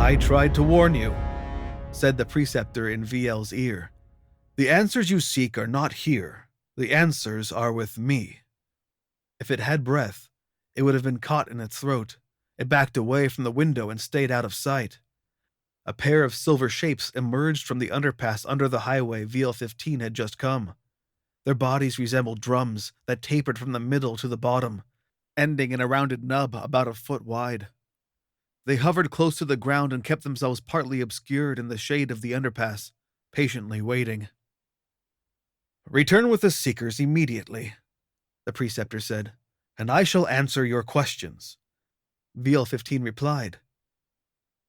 I tried to warn you, said the preceptor in VL's ear. The answers you seek are not here. The answers are with me. If it had breath, it would have been caught in its throat. It backed away from the window and stayed out of sight. A pair of silver shapes emerged from the underpass under the highway VL-15 had just come. Their bodies resembled drums that tapered from the middle to the bottom, ending in a rounded nub about a foot wide. They hovered close to the ground and kept themselves partly obscured in the shade of the underpass, patiently waiting. Return with the Seekers immediately, the preceptor said, and I shall answer your questions. VL-15 replied.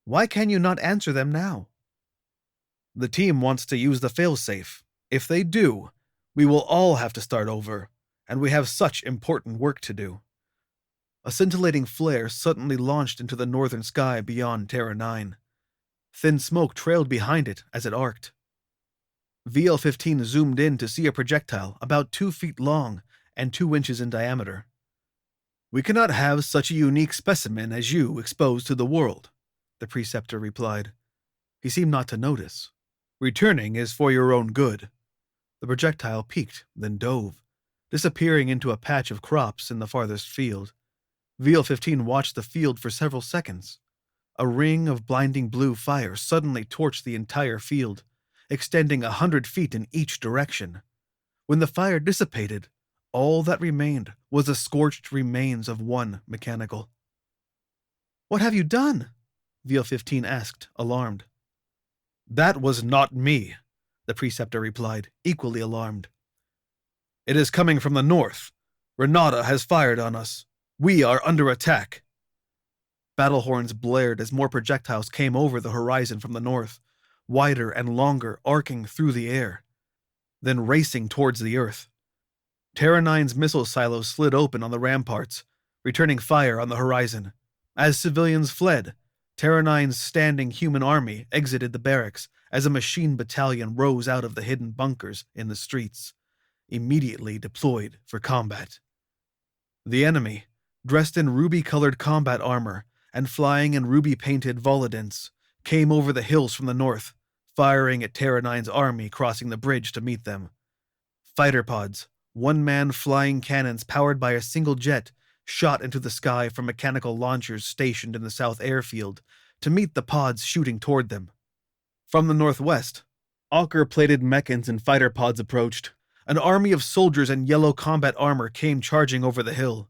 Why can you not answer them now? The team wants to use the failsafe. If they do, we will all have to start over, and we have such important work to do. A scintillating flare suddenly launched into the northern sky beyond Terra 9. Thin smoke trailed behind it as it arced. VL-15 zoomed in to see a projectile about 2 feet long and 2 inches in diameter. We cannot have such a unique specimen as you exposed to the world, the preceptor replied. He seemed not to notice. Returning is for your own good. The projectile peaked, then dove, disappearing into a patch of crops in the farthest field. VL-15 watched the field for several seconds. A ring of blinding blue fire suddenly torched the entire field, extending 100 feet in each direction. When the fire dissipated, all that remained was the scorched remains of one mechanical. What have you done? VL-15 asked, alarmed. That was not me, the preceptor replied, equally alarmed. It is coming from the north. Renata has fired on us. We are under attack. Battle horns blared as more projectiles came over the horizon from the north, wider and longer, arcing through the air, then racing towards the earth. Terra 9's missile silos slid open on the ramparts, returning fire on the horizon. As civilians fled, Terra 9's standing human army exited the barracks as a machine battalion rose out of the hidden bunkers in the streets, immediately deployed for combat. The enemy, dressed in ruby-colored combat armor and flying in ruby-painted volodents, came over the hills from the north, firing at Terra 9's army crossing the bridge to meet them. Fighter pods, one-man flying cannons powered by a single jet, shot into the sky from mechanical launchers stationed in the south airfield to meet the pods shooting toward them. From the northwest, ochre-plated mechans and fighter pods approached. An army of soldiers in yellow combat armor came charging over the hill.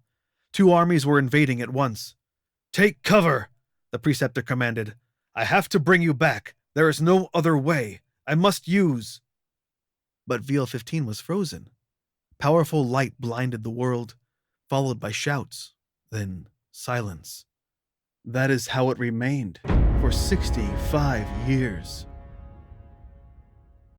2 armies were invading at once. Take cover, the preceptor commanded. I have to bring you back. There is no other way. I must use. But VL-15 was frozen. Powerful light blinded the world, followed by shouts, then silence. That is how it remained for 65 years.